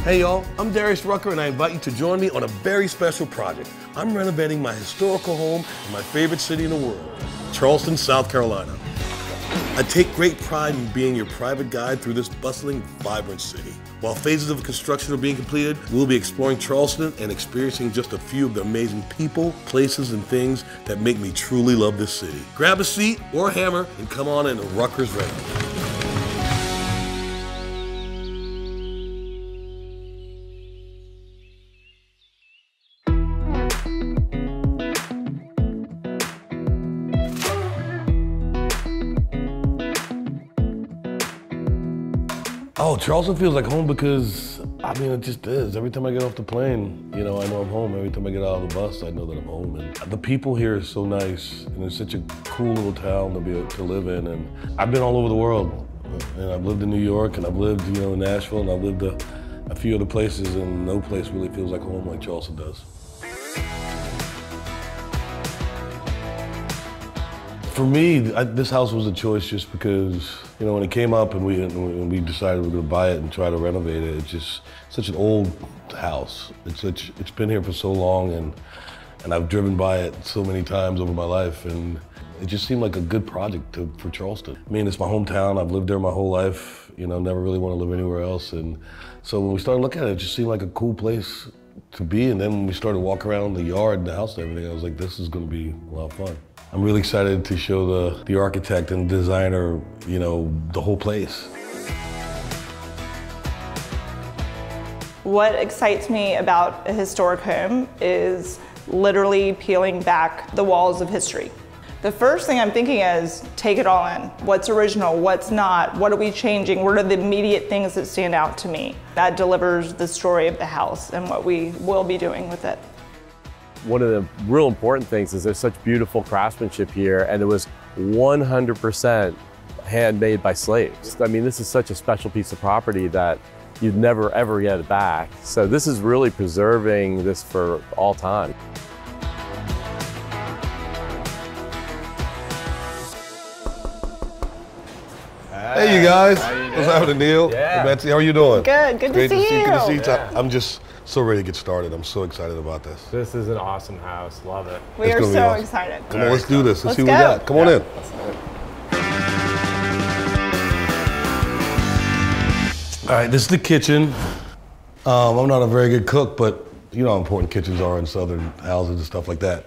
Hey y'all, I'm Darius Rucker and I invite you to join me on a very special project. I'm renovating my historical home in my favorite city in the world, Charleston, South Carolina. I take great pride in being your private guide through this bustling, vibrant city. While phases of construction are being completed, we'll be exploring Charleston and experiencing just a few of the amazing people, places, and things that make me truly love this city. Grab a seat or a hammer and come on into Rucker's Rental. Oh, Charleston feels like home because, I mean, it just is. Every time I get off the plane, you know, I know I'm home. Every time I get out of the bus, I know that I'm home. And the people here are so nice, and it's such a cool little town to live in. And I've been all over the world. And I've lived in New York, and I've lived, you know, in Nashville, and I've lived a few other places, and no place really feels like home like Charleston does. For me, this house was a choice just because, you know, when it came up and we decided we were going to buy it and try to renovate it, it's just such an old house. It's been here for so long, and I've driven by it so many times over my life, and it just seemed like a good project for Charleston. I mean, it's my hometown. I've lived there my whole life. You know, never really want to live anywhere else. And so when we started looking at it, it just seemed like a cool place to be. And then when we started walking around the yard and the house and everything, I was like, this is going to be a lot of fun. I'm really excited to show the architect and designer, you know, the whole place. What excites me about a historic home is literally peeling back the walls of history. The first thing I'm thinking is take it all in. What's original, what's not, what are we changing, what are the immediate things that stand out to me? That delivers the story of the house and what we will be doing with it. One of the real important things is there's such beautiful craftsmanship here, and it was 100% handmade by slaves. I mean, this is such a special piece of property that you'd never ever get it back. So this is really preserving this for all time. Hey, you guys. What's happening, Neil? Yeah. Hey, Betsy, how are you doing? Good to see you. Good to see you. Yeah. I'm just so ready to get started. I'm so excited about this. This is an awesome house. Love it. We are so excited. Come on, let's do this. Let's see what we go. got. Come on in. All right, this is the kitchen. I'm not a very good cook, but you know how important kitchens are in southern houses and stuff like that.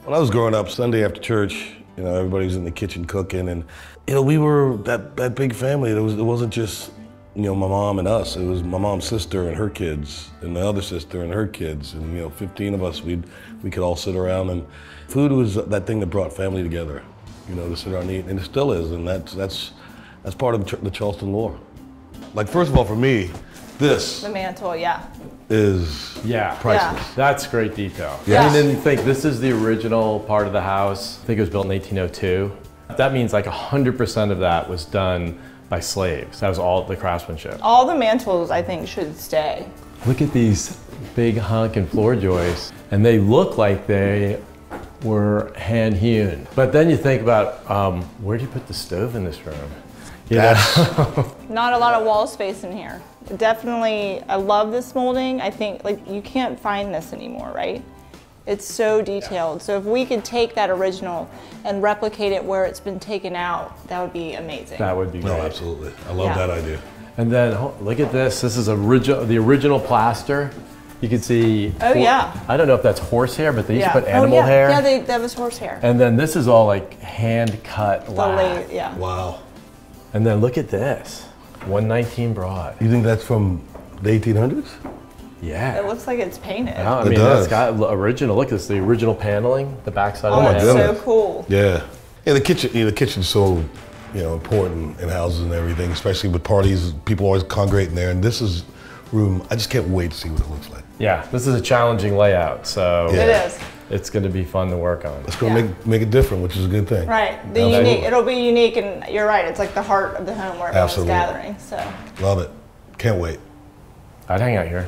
When I was growing up, Sunday after church, you know, everybody was in the kitchen cooking, and you know, we were that big family. It wasn't just, you know, my mom and us. It was my mom's sister and her kids, and the other sister and her kids, and you know, 15 of us. We could all sit around, and food was that thing that brought family together. You know, to sit around and eat, and it still is, and that's part of the Charleston lore. Like, first of all, for me, this The mantle, yeah. is priceless. Yeah. That's great detail. Yeah. I didn't think this is the original part of the house. I think it was built in 1802. That means like 100% of that was done by slaves. That was all the craftsmanship. All the mantles, I think, should stay. Look at these big honking floor joists, and they look like they were hand hewn. But then you think about, where do you put the stove in this room? You know? Not a lot of wall space in here. Definitely, I love this molding. I think, like, you can't find this anymore, right? It's so detailed. So if we could take that original and replicate it where it's been taken out, that would be amazing. That would be great. No, absolutely. I love that idea. And then look at this. This is the original plaster. You can see. Oh yeah. I don't know if that's horsehair, but they used to put animal hair. Yeah, that was horsehair. And then this is all like hand cut lath. Yeah. Wow. And then look at this, 119 Broad. You think that's from the 1800s? Yeah. It looks like it's painted. Yeah, I It mean, does. that's got original. Look, it's the original paneling, the backside Oh, of the it's panel. so cool. Yeah. Yeah, the kitchen. You know, the kitchen's so, you know, important in houses and everything, especially with parties. People always congregate in there, and this is room. I just can't wait to see what it looks like. Yeah, this is a challenging layout, so Yeah. It is. it's going to be fun to work on. It's going to make it different, which is a good thing. Right. It'll be unique, and you're right. It's like the heart of the home where everyone's Absolutely. gathering. So. Love it. Can't wait. I'd hang out here.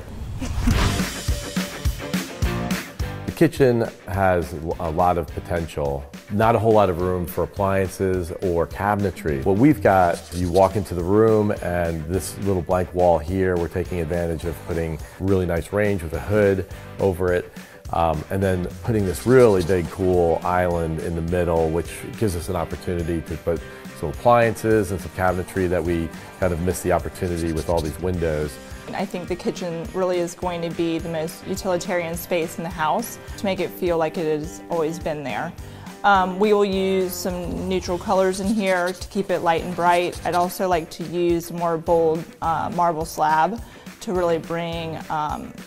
The kitchen has a lot of potential. not a whole lot of room for appliances or cabinetry. What we've got, you walk into the room and this little blank wall here, we're taking advantage of putting really nice range with a hood over it. And then putting this really big cool island in the middle, which gives us an opportunity to put some appliances and some cabinetry that we kind of missed the opportunity with all these windows. I think the kitchen really is going to be the most utilitarian space in the house to make it feel like it has always been there. We will use some neutral colors in here to keep it light and bright. I'd also like to use a more bold marble slab to really bring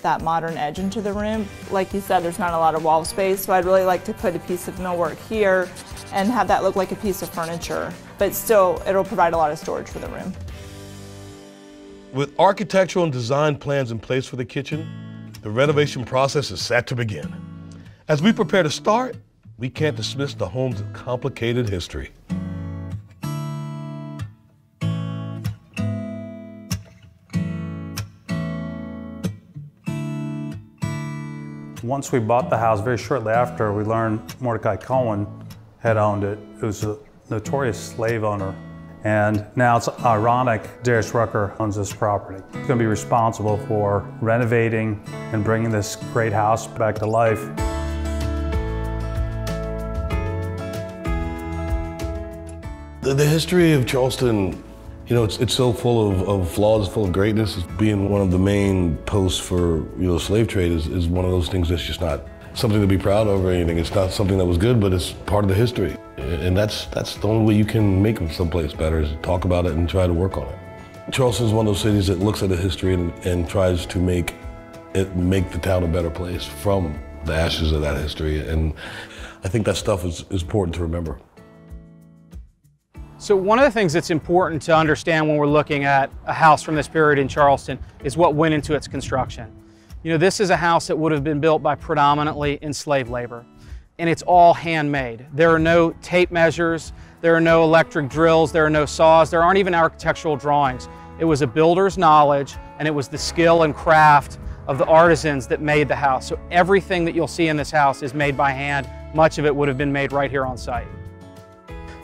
that modern edge into the room. Like you said, there's not a lot of wall space, so I'd really like to put a piece of millwork here and have that look like a piece of furniture, but still it'll provide a lot of storage for the room. With architectural and design plans in place for the kitchen, the renovation process is set to begin. As we prepare to start, we can't dismiss the home's complicated history. Once we bought the house, very shortly after, we learned Mordecai Cohen had owned it. It was a notorious slave owner. And now it's ironic Darius Rucker owns this property. He's going to be responsible for renovating and bringing this great house back to life. The history of Charleston, you know, it's so full of flaws, full of greatness. Being one of the main posts for, you know, slave trade is one of those things that's just not something to be proud of or anything. It's not something that was good, but it's part of the history. And that's the only way you can make someplace better, is talk about it and try to work on it. Charleston is one of those cities that looks at the history and tries to make the town a better place from the ashes of that history. And I think that stuff is important to remember. So one of the things that's important to understand when we're looking at a house from this period in Charleston is what went into its construction. You know, this is a house that would have been built by predominantly enslaved labor, and it's all handmade. There are no tape measures, there are no electric drills, there are no saws, there aren't even architectural drawings. It was a builder's knowledge, and it was the skill and craft of the artisans that made the house. So everything that you'll see in this house is made by hand. Much of it would have been made right here on site.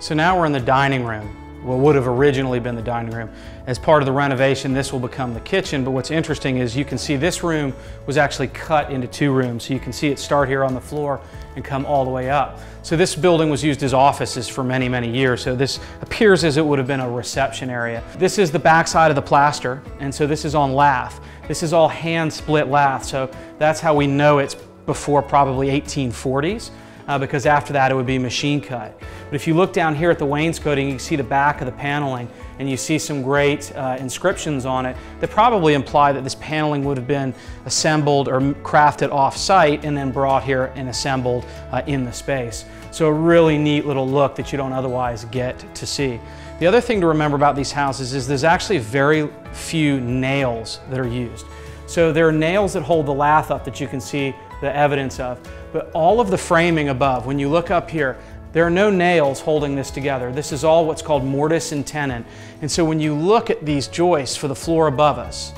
So now we're in the dining room, what would have originally been the dining room. As part of the renovation, this will become the kitchen, but what's interesting is you can see this room was actually cut into two rooms. So you can see it start here on the floor and come all the way up. So this building was used as offices for many, many years. So this appears as it would have been a reception area. This is the backside of the plaster, and so this is on lath. This is all hand split lath, so that's how we know it's before probably 1840s. Because after that it would be machine cut. But if you look down here at the wainscoting, you can see the back of the paneling and you see some great inscriptions on it that probably imply that this paneling would have been assembled or crafted off-site and then brought here and assembled in the space. So a really neat little look that you don't otherwise get to see. The other thing to remember about these houses is there's actually very few nails that are used. So there are nails that hold the lath up that you can see the evidence of, but all of the framing above, when you look up here, there are no nails holding this together. This is all what's called mortise and tenon. And so when you look at these joists for the floor above us,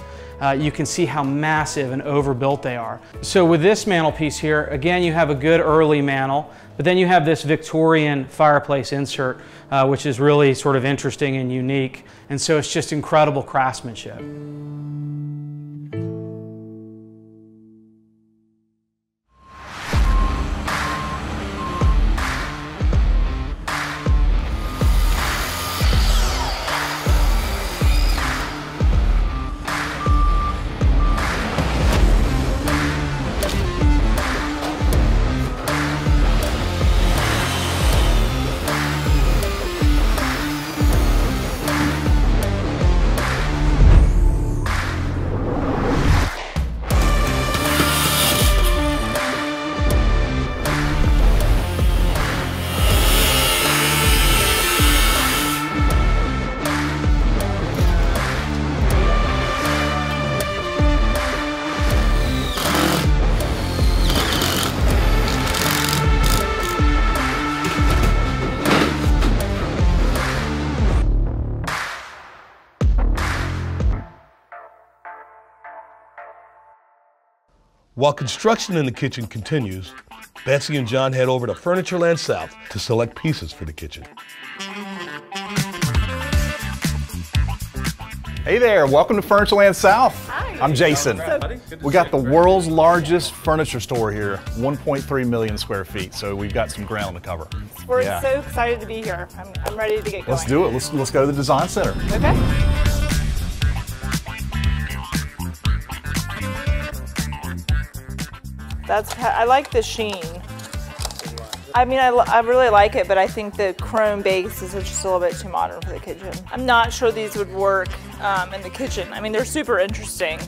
you can see how massive and overbuilt they are. So with this mantelpiece here, again, you have a good early mantel, but then you have this Victorian fireplace insert, which is really sort of interesting and unique. And so it's just incredible craftsmanship. While construction in the kitchen continues, Betsy and John head over to Furnitureland South to select pieces for the kitchen. Hey there, welcome to Furnitureland South. Hi. I'm Jason. We got the world's largest furniture store here, 1.3 million square feet, so we've got some ground to cover. We're Yeah. so excited to be here. I'm ready to get going. Let's do it. Let's go to the design center. Okay. I like the sheen. I mean, I really like it, but I think the chrome base is just a little bit too modern for the kitchen. I'm not sure these would work in the kitchen. I mean, they're super interesting.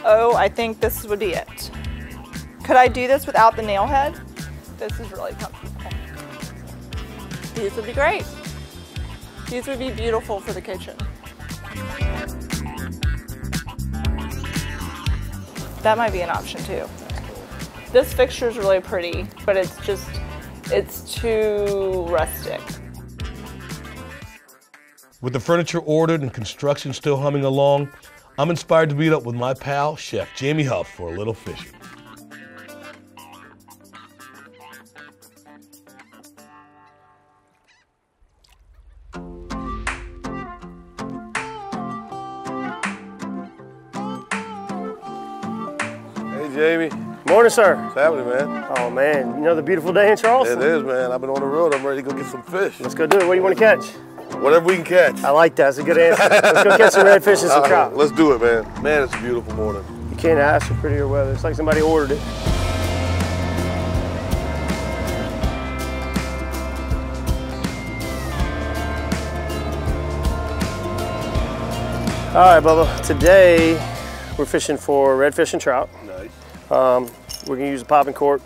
Oh, I think this would be it. Could I do this without the nail head? This is really comfortable. These would be great. These would be beautiful for the kitchen. That might be an option too. This fixture is really pretty, but it's too rustic. With the furniture ordered and construction still humming along, I'm inspired to meet up with my pal, Chef Jamie Huff, for a little fishing. Hey, Jamie. Morning, sir. What's happening, man? Oh, man. You know the beautiful day in Charleston? It is, man. I've been on the road. I'm ready to go get some fish. Let's go do it. What do you want to catch? Whatever we can catch. I like that. That's a good answer. Let's go catch some redfish and some trout. Let's do it, man. Man, it's a beautiful morning. You can't ask for prettier weather. It's like somebody ordered it. All right, Bubba. Today, we're fishing for redfish and trout. Nice. We're gonna use a popping cork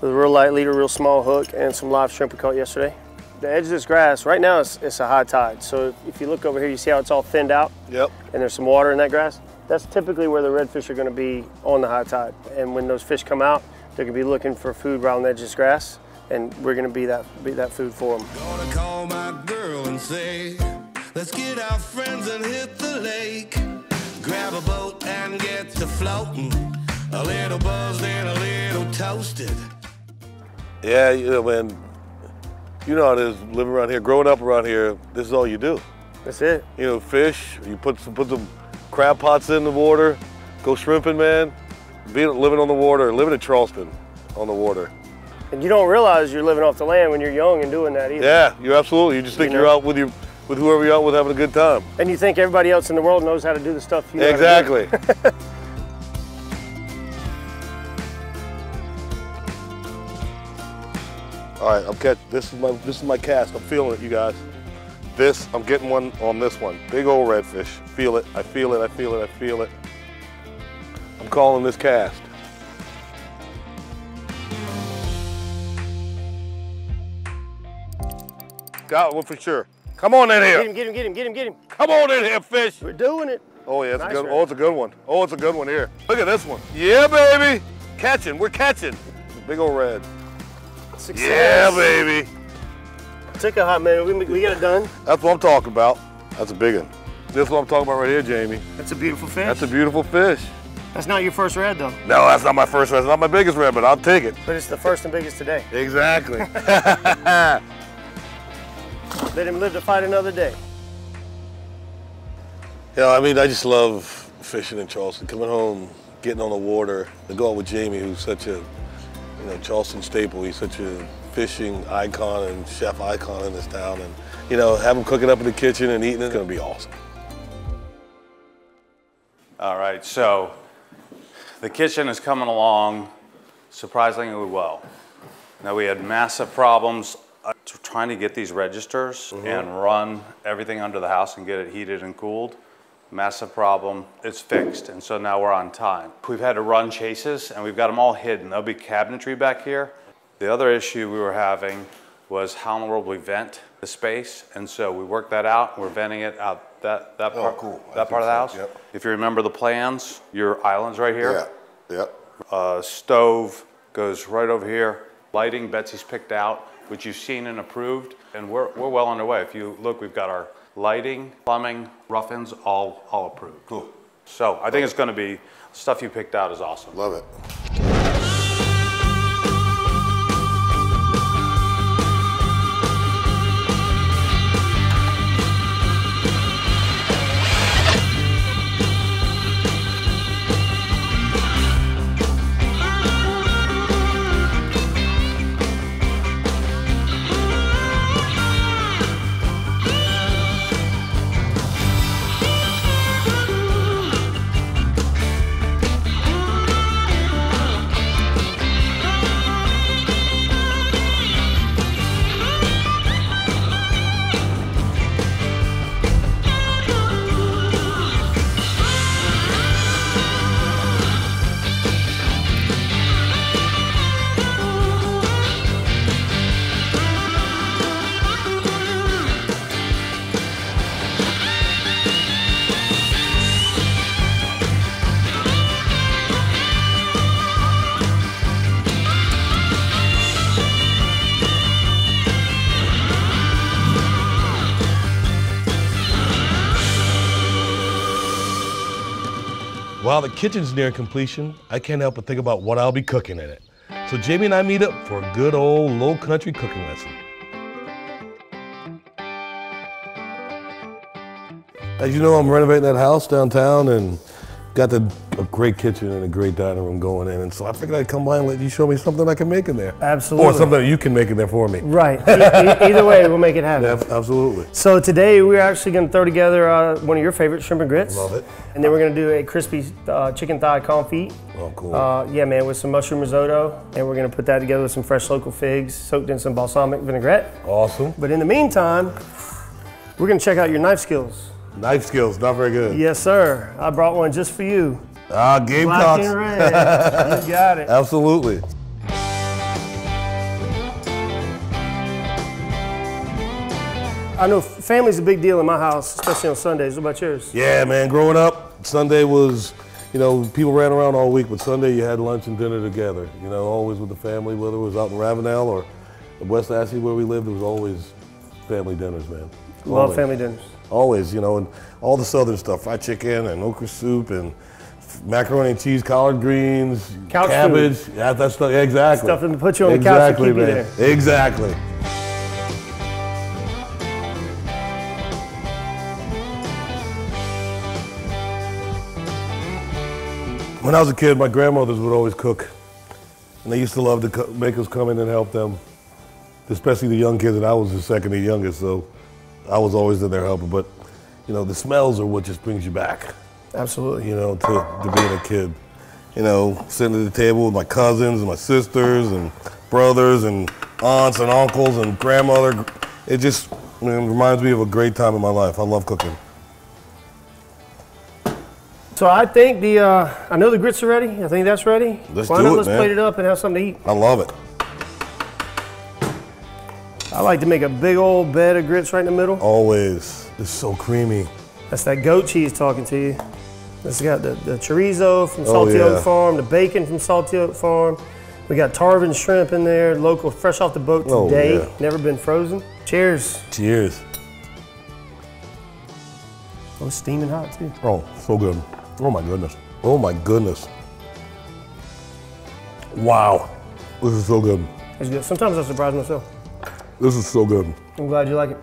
with a real light leader, real small hook, and some live shrimp we caught yesterday. The edge of this grass, right now it's a high tide. So if you look over here, you see how it's all thinned out? Yep. And there's some water in that grass? That's typically where the redfish are gonna be on the high tide. And when those fish come out, they're gonna be looking for food right on the edge of this grass, and we're gonna be that food for them. Gonna call my girl and say, let's get our friends and hit the lake. Grab a boat and get to floating. A little buzzed and a little toasted. Yeah, you know, man, you know how it is living around here, growing up around here, this is all you do. That's it. You know, fish, you put some crab pots in the water, go shrimping, man. Living on the water, living in Charleston on the water. And you don't realize you're living off the land when you're young and doing that either. Yeah, you absolutely. You just think you're out with whoever you're out with having a good time. And you think everybody else in the world knows how to do the stuff you know Exactly. how to do. All right, I'm catching. This is my cast. I'm feeling it, you guys. I'm getting one on this one. Big old redfish. Feel it. I feel it. I feel it. I feel it. I'm calling this cast. Got one for sure. Come on in here. Get him. Come on in here, fish. We're doing it. Oh yeah, it's Nice a good. red. Oh, it's a good one. Oh, it's a good one here. Look at this one. Yeah, baby. Catching. We're catching. Big old red. Success. Yeah, baby. Took a hot minute. We got it done. That's what I'm talking about. That's a big one. This is what I'm talking about right here, Jamie. That's a beautiful fish. That's a beautiful fish. That's not your first red though. No, that's not my first red. It's not my biggest red, but I'll take it. But it's the first and biggest today. Exactly. Let him live to fight another day. Yeah, I mean, I just love fishing in Charleston. Coming home, getting on the water, to go out with Jamie, who's such a, Charleston staple. He's such a fishing icon and chef icon in this town. And, have him cooking up in the kitchen and eating it's gonna be awesome. All right, so the kitchen is coming along surprisingly well. Now we had massive problems trying to get these registers and run everything under the house and get it heated and cooled. Massive problem, it's fixed, and so now we're on time. We've had to run chases and we've got them all hidden. There'll be cabinetry back here. The other issue we were having was how in the world we vent the space, and so we worked that out. We're venting it out that part, cool. that part of the house. Yep. If you remember the plans, your island's right here. Yeah, yeah. Stove goes right over here. Lighting, Betsy's picked out, which you've seen and approved, and we're well underway. If you look, we've got our lighting, plumbing, rough ends, all approved. Cool. So I think it's going to be, stuff you picked out is awesome. Love it. While the kitchen's near completion, I can't help but think about what I'll be cooking in it. So Jamie and I meet up for a good old low country cooking lesson. As you know, I'm renovating that house downtown and got a great kitchen and a great dining room going in. And so I figured I'd come by and let you show me something I can make in there. Absolutely. Or something that you can make in there for me. Right. Either way, we'll make it happen. Yeah, absolutely. So today we're actually going to throw together one of your favorite shrimp and grits. Love it. And then we're going to do a crispy chicken thigh confit. Oh, cool. Yeah, man, with some mushroom risotto. And we're going to put that together with some fresh local figs soaked in some balsamic vinaigrette. Awesome. But in the meantime, we're going to check out your knife skills. Knife skills, not very good. Yes, sir. I brought one just for you. Ah, Gamecocks. Black and red. You got it. Absolutely. I know family's a big deal in my house, especially on Sundays. What about yours? Yeah, man, growing up, Sunday was, you know, people ran around all week, but Sunday you had lunch and dinner together, you know, always with the family, whether it was out in Ravenel or in West Ashley where we lived, there was always family dinners, man. Love family dinners. Always, you know, and all the southern stuff, fried chicken and okra soup and macaroni and cheese, collard greens, Couch cabbage. food. Yeah, that stuff, yeah, exactly. Stuff that put you on the couch to keep you there. Exactly. When I was a kid, my grandmothers would always cook, and they used to love to make us come in and help them, especially the young kids, and I was the second to youngest, so I was always in there helping, but you know, the smells are what just brings you back. Absolutely. You know, to being a kid. You know, sitting at the table with my cousins and my sisters and brothers and aunts and uncles and grandmother. It just reminds me of a great time in my life. I love cooking. So I think I know the grits are ready. I think that's ready. Let's Why do not it, let's man. plate it up and have something to eat. I love it. I like to make a big old bed of grits right in the middle. Always. It's so creamy. That's that goat cheese talking to you. It's got the chorizo from Salty Oak Farm, the bacon from Salty Oak Farm. We got Tarvin shrimp in there, local, fresh off the boat today. Yeah. Never been frozen. Cheers. Cheers. Oh, it's steaming hot too. Oh, so good. Oh my goodness. Oh my goodness. Wow. This is so good. It's good. Sometimes I surprise myself. This is so good. I'm glad you like it.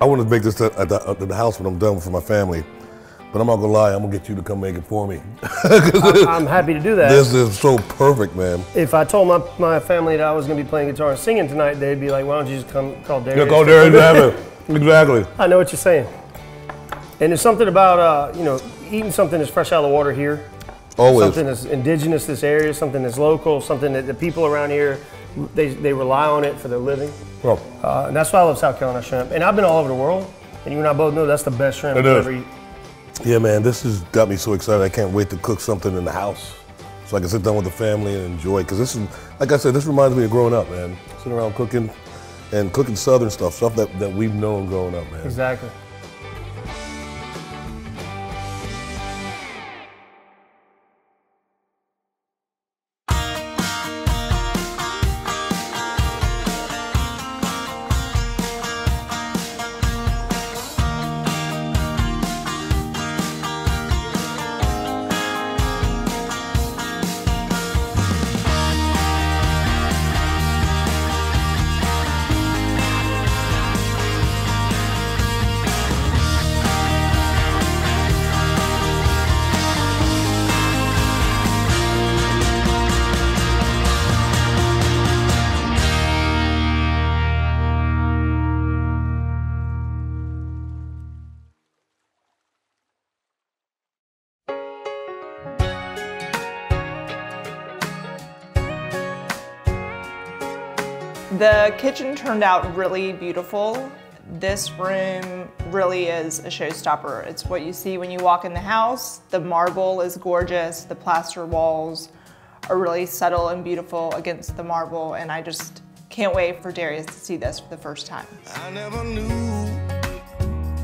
I want to make this at the house when I'm done for my family. But I'm not gonna lie, I'm gonna get you to come make it for me. I'm happy to do that. This is so perfect, man. If I told my family that I was gonna be playing guitar and singing tonight, they'd be like, why don't you just come call Darius? Yeah, call Darius and have it. Exactly. I know what you're saying. And there's something about, you know, eating something that's fresh out of the water here. Always. Something that's indigenous to this area, something that's local, something that the people around here, they rely on it for their living. Oh. And that's why I love South Carolina shrimp. And I've been all over the world, and you and I both know that's the best shrimp I've ever eaten. Yeah, man, this has got me so excited. I can't wait to cook something in the house so I can sit down with the family and enjoy it. Because this is, like I said, this reminds me of growing up, man. Sitting around cooking and cooking Southern stuff that we've known growing up, man. Exactly. The kitchen turned out really beautiful. This room really is a showstopper. It's what you see when you walk in the house. The marble is gorgeous. The plaster walls are really subtle and beautiful against the marble, and I just can't wait for Darius to see this for the first time. I never knew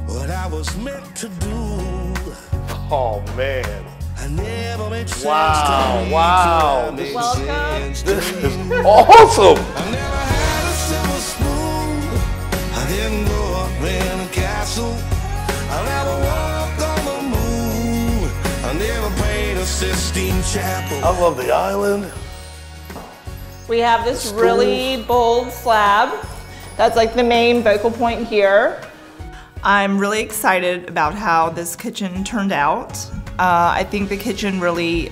what I was meant to do. Oh man. I never made sense Wow, to me. wow. Welcome. This is awesome. I never had a silver spoon. I didn't grow up in a castle. I never walked on the moon. I never prayed a Sistine Chapel. I love the island. We have this really bold slab. That's like the main focal point here. I'm really excited about how this kitchen turned out. I think the kitchen really,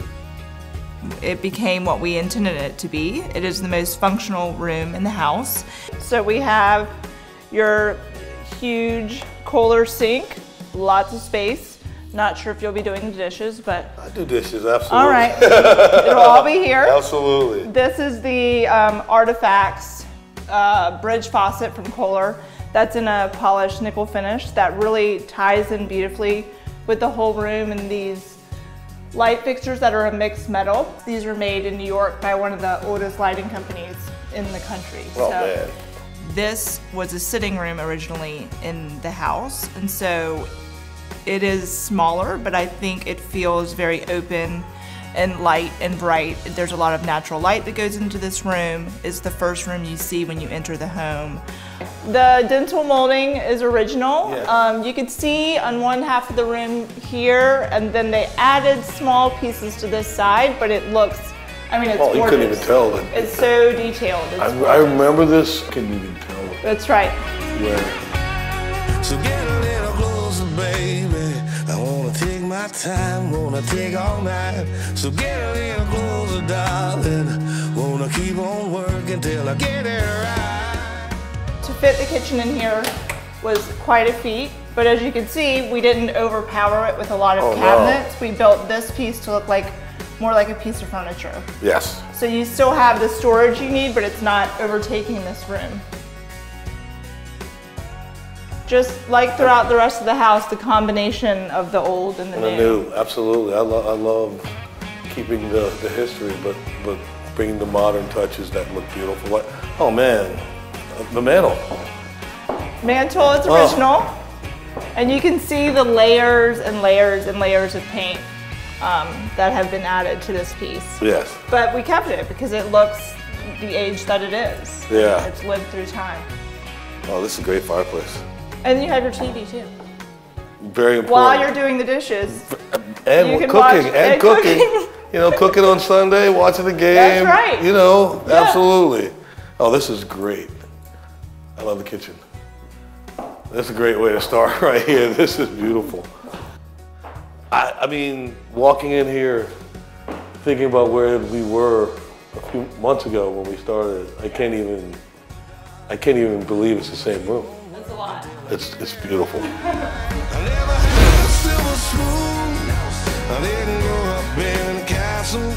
it became what we intended it to be. It is the most functional room in the house. So we have your huge Kohler sink, lots of space. Not sure if you'll be doing the dishes, but. I do dishes, absolutely. All right, it'll all be here. Absolutely. This is the Artifacts bridge faucet from Kohler. That's in a polished nickel finish that really ties in beautifully with the whole room, and these light fixtures that are a mixed metal. These were made in New York by one of the oldest lighting companies in the country. Oh, man. This was a sitting room originally in the house, and so it is smaller, but I think it feels very open and light and bright. There's a lot of natural light that goes into this room. It's the first room you see when you enter the home. The dentil molding is original. Yeah. You can see on one half of the room here, and then they added small pieces to this side, but it looks, I mean, it's gorgeous. You couldn't even tell it. It's so detailed. It's I remember this. Couldn't even tell it. That's right. Yeah. So get a little closer, baby. I wanna take my time, wanna take all night. So get a little closer, darling. Wanna keep on working till I get it right. To fit the kitchen in here was quite a feat, but as you can see, we didn't overpower it with a lot of cabinets. No. We built this piece to look like more like a piece of furniture. Yes. So you still have the storage you need, but it's not overtaking this room. Just like throughout the rest of the house, the combination of the old and the new. Absolutely. I love keeping the history, but bringing the modern touches that look beautiful. Like, oh man, the mantle. Mantle is original, and you can see the layers and layers and layers of paint that have been added to this piece. Yes. But we kept it because it looks the age that it is. Yeah. It's lived through time. Oh, this is a great fireplace. And you have your TV too. Very important. While you're doing the dishes. And cooking. You know, cooking on Sunday, watching the game. That's right. You know, yeah. Absolutely. Oh, this is great. I love the kitchen. This is a great way to start right here. This is beautiful. I mean, walking in here, thinking about where we were a few months ago when we started, I can't even believe it's the same room. That's a lot. It's beautiful. I never had a silver spoon. I didn't grow up in a castle.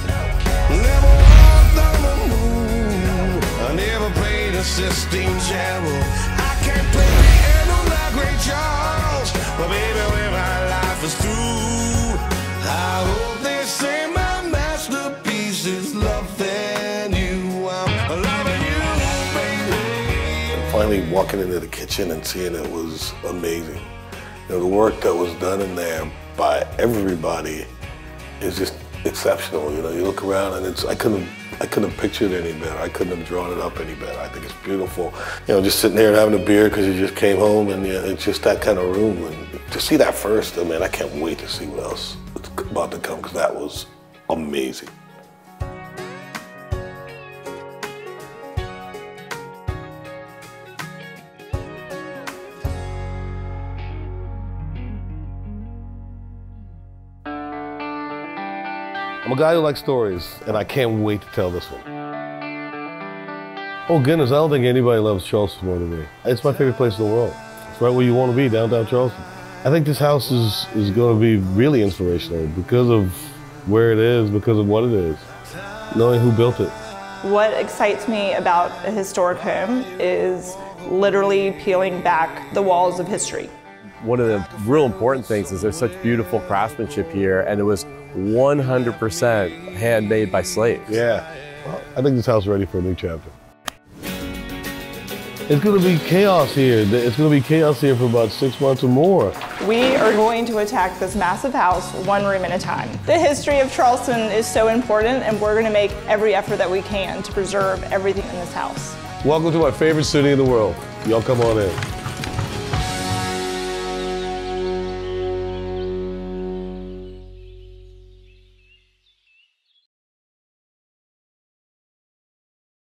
Never walked on the moon. I never played a Sistine Chapel. I can't play piano like Ray Charles. But baby, when my life is through, I hope they say my masterpiece is loving you. I'm loving you, baby. Finally walking into the kitchen and seeing it was amazing. You know, the work that was done in there by everybody is just exceptional. You know, you look around and I couldn't have pictured it any better. I couldn't have drawn it up any better. I think it's beautiful. You know, just sitting there and having a beer because you just came home, and it's just that kind of room. And to see that first, I mean, I can't wait to see what else is about to come, because that was amazing. I'm a guy who likes stories, and I can't wait to tell this one. Oh goodness, I don't think anybody loves Charleston more than me. It's my favorite place in the world. It's right where you want to be, downtown Charleston. I think this house is going to be really inspirational because of where it is, because of what it is, knowing who built it. What excites me about a historic home is literally peeling back the walls of history. One of the real important things is there's such beautiful craftsmanship here, and it was 100% handmade by slaves. Yeah. Well, I think this house is ready for a new chapter. It's going to be chaos here. It's going to be chaos here for about 6 months or more. We are going to attack this massive house one room at a time. The history of Charleston is so important, and we're going to make every effort that we can to preserve everything in this house. Welcome to my favorite city in the world. Y'all come on in.